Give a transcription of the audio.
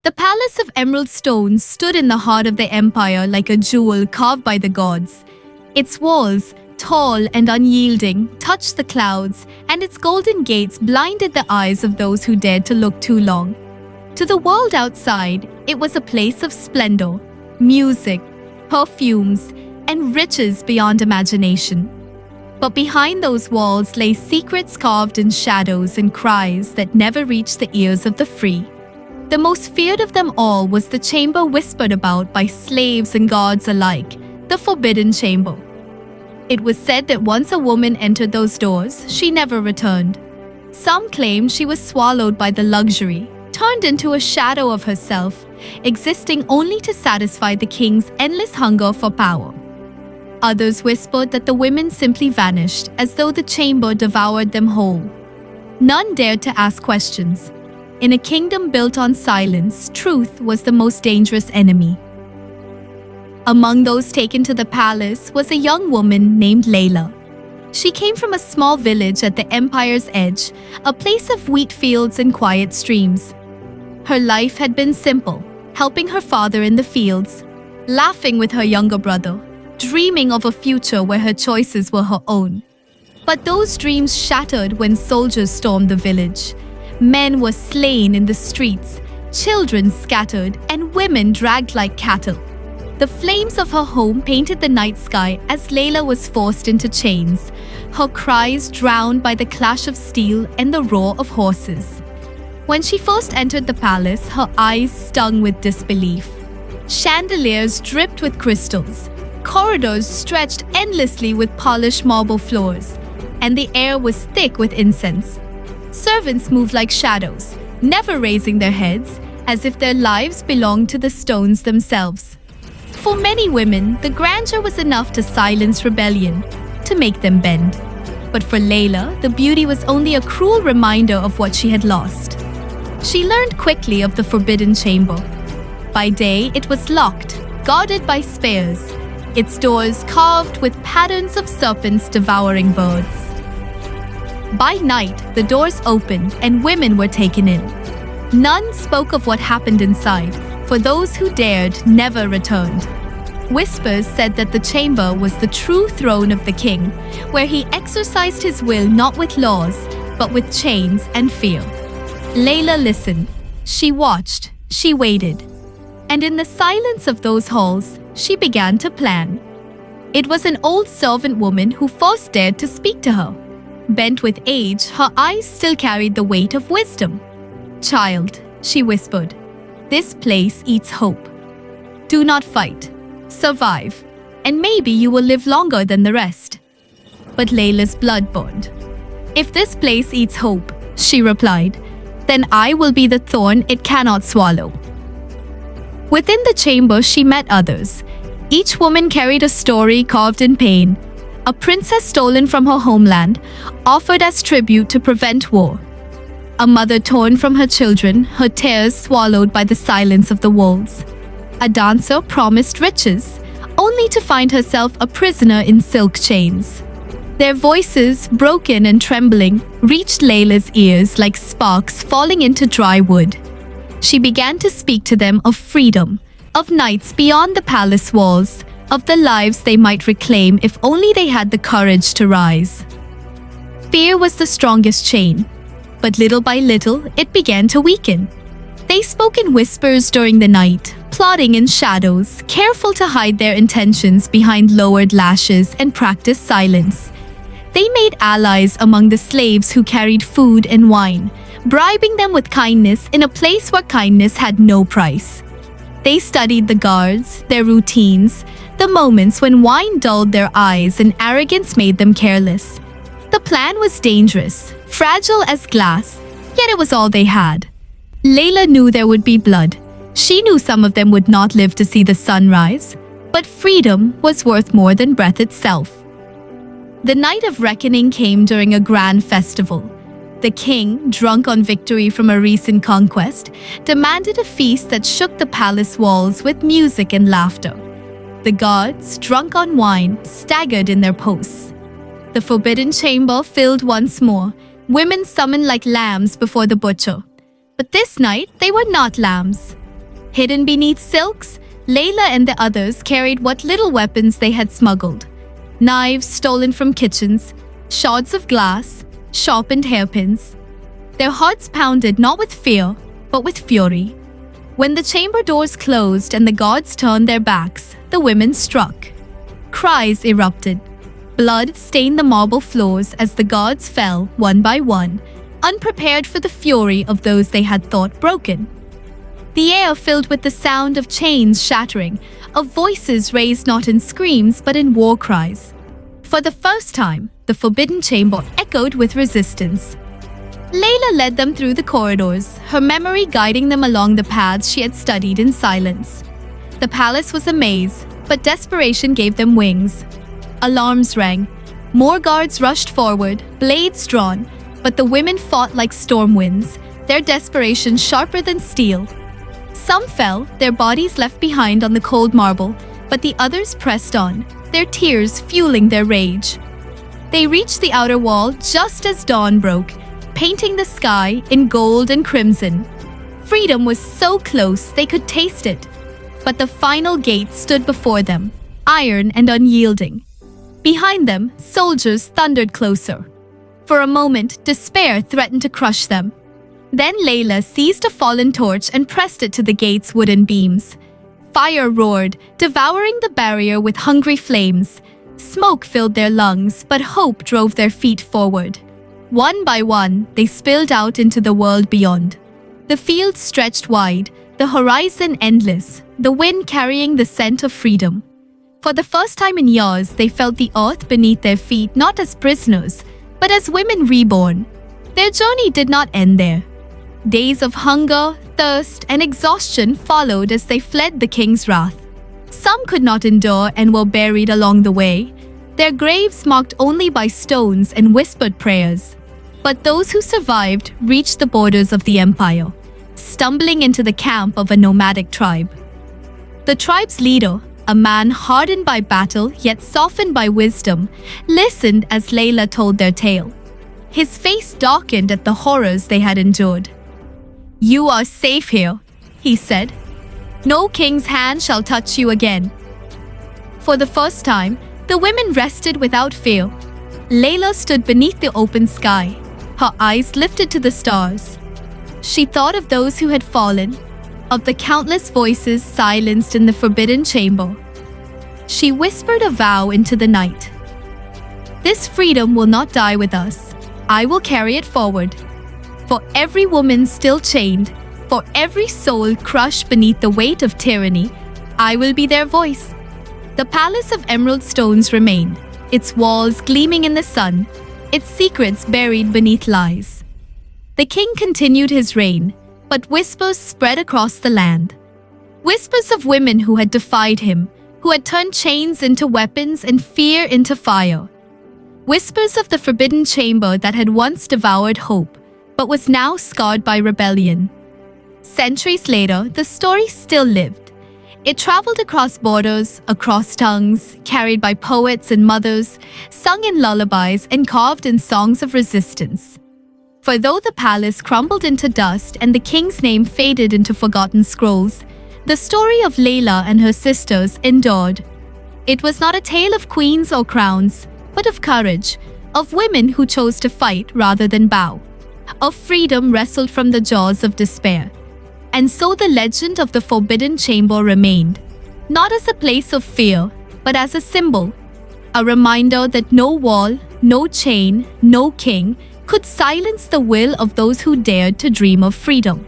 The palace of emerald stones stood in the heart of the empire like a jewel carved by the gods. Its walls, tall and unyielding, touched the clouds, and its golden gates blinded the eyes of those who dared to look too long. To the world outside, it was a place of splendor, music, perfumes, and riches beyond imagination. But behind those walls lay secrets carved in shadows and cries that never reached the ears of the free. The most feared of them all was the chamber whispered about by slaves and guards alike, the Forbidden Chamber. It was said that once a woman entered those doors, she never returned. Some claimed she was swallowed by the luxury, turned into a shadow of herself, existing only to satisfy the king's endless hunger for power. Others whispered that the women simply vanished, as though the chamber devoured them whole. None dared to ask questions. In a kingdom built on silence, truth was the most dangerous enemy. Among those taken to the palace was a young woman named Leila. She came from a small village at the empire's edge, a place of wheat fields and quiet streams. Her life had been simple, helping her father in the fields, laughing with her younger brother, dreaming of a future where her choices were her own. But those dreams shattered when soldiers stormed the village. Men were slain in the streets, children scattered, and women dragged like cattle. The flames of her home painted the night sky as Leila was forced into chains, her cries drowned by the clash of steel and the roar of horses. When she first entered the palace, her eyes stung with disbelief. Chandeliers dripped with crystals, corridors stretched endlessly with polished marble floors, and the air was thick with incense. Servants moved like shadows, never raising their heads, as if their lives belonged to the stones themselves. For many women, the grandeur was enough to silence rebellion, to make them bend. But for Leila, the beauty was only a cruel reminder of what she had lost. She learned quickly of the Forbidden Chamber. By day, it was locked, guarded by spears, its doors carved with patterns of serpents devouring birds. By night, the doors opened and women were taken in. None spoke of what happened inside, for those who dared never returned. Whispers said that the chamber was the true throne of the king, where he exercised his will not with laws, but with chains and fear. Leila listened. She watched. She waited. And in the silence of those halls, she began to plan. It was an old servant woman who first dared to speak to her. Bent with age, her eyes still carried the weight of wisdom. "Child," she whispered, "this place eats hope. Do not fight. Survive, and maybe you will live longer than the rest." But Leila's blood burned. "If this place eats hope," she replied, "then I will be the thorn it cannot swallow." Within the chamber, she met others. Each woman carried a story carved in pain. A princess stolen from her homeland, offered as tribute to prevent war. A mother torn from her children, her tears swallowed by the silence of the walls. A dancer promised riches, only to find herself a prisoner in silk chains. Their voices, broken and trembling, reached Leila's ears like sparks falling into dry wood. She began to speak to them of freedom, of nights beyond the palace walls, of the lives they might reclaim if only they had the courage to rise. Fear was the strongest chain, but little by little it began to weaken. They spoke in whispers during the night, plotting in shadows, careful to hide their intentions behind lowered lashes and practiced silence. They made allies among the slaves who carried food and wine, bribing them with kindness in a place where kindness had no price. They studied the guards, their routines, the moments when wine dulled their eyes and arrogance made them careless. The plan was dangerous, fragile as glass, yet it was all they had. Leila knew there would be blood. She knew some of them would not live to see the sun rise, but freedom was worth more than breath itself. The night of reckoning came during a grand festival. The king, drunk on victory from a recent conquest, demanded a feast that shook the palace walls with music and laughter. The guards, drunk on wine, staggered in their posts. The forbidden chamber filled once more, women summoned like lambs before the butcher. But this night, they were not lambs. Hidden beneath silks, Leila and the others carried what little weapons they had smuggled. Knives stolen from kitchens, shards of glass, sharpened hairpins. Their hearts pounded not with fear, but with fury. When the chamber doors closed and the guards turned their backs, the women struck. Cries erupted. Blood stained the marble floors as the guards fell one by one, unprepared for the fury of those they had thought broken. The air filled with the sound of chains shattering, of voices raised not in screams but in war cries. For the first time, the forbidden chamber echoed with resistance. Leila led them through the corridors, her memory guiding them along the paths she had studied in silence. The palace was a maze, but desperation gave them wings. Alarms rang. More guards rushed forward, blades drawn, but the women fought like storm winds, their desperation sharper than steel. Some fell, their bodies left behind on the cold marble, but the others pressed on, their tears fueling their rage. They reached the outer wall just as dawn broke, painting the sky in gold and crimson. Freedom was so close they could taste it. But the final gate stood before them, iron and unyielding. Behind them, soldiers thundered closer. For a moment, despair threatened to crush them. Then Leila seized a fallen torch and pressed it to the gate's wooden beams. Fire roared, devouring the barrier with hungry flames. Smoke filled their lungs, but hope drove their feet forward. One by one, they spilled out into the world beyond. The fields stretched wide, the horizon endless, the wind carrying the scent of freedom. For the first time in years, they felt the earth beneath their feet not as prisoners, but as women reborn. Their journey did not end there. Days of hunger, thirst, and exhaustion followed as they fled the king's wrath. Some could not endure and were buried along the way, their graves marked only by stones and whispered prayers. But those who survived reached the borders of the empire, stumbling into the camp of a nomadic tribe. The tribe's leader, a man hardened by battle yet softened by wisdom, listened as Leila told their tale. His face darkened at the horrors they had endured. "You are safe here," he said. "No king's hand shall touch you again." For the first time, the women rested without fear. Leila stood beneath the open sky, her eyes lifted to the stars. She thought of those who had fallen, of the countless voices silenced in the forbidden chamber. She whispered a vow into the night. "This freedom will not die with us. I will carry it forward. For every woman still chained, for every soul crushed beneath the weight of tyranny, I will be their voice." The palace of emerald stones remained, its walls gleaming in the sun, its secrets buried beneath lies. The king continued his reign, but whispers spread across the land. Whispers of women who had defied him, who had turned chains into weapons and fear into fire. Whispers of the forbidden chamber that had once devoured hope, but was now scarred by rebellion. Centuries later, the story still lived. It traveled across borders, across tongues, carried by poets and mothers, sung in lullabies and carved in songs of resistance. For though the palace crumbled into dust and the king's name faded into forgotten scrolls, the story of Leila and her sisters endured. It was not a tale of queens or crowns, but of courage, of women who chose to fight rather than bow, of freedom wrestled from the jaws of despair. And so the legend of the Forbidden Chamber remained, not as a place of fear, but as a symbol, a reminder that no wall, no chain, no king could silence the will of those who dared to dream of freedom.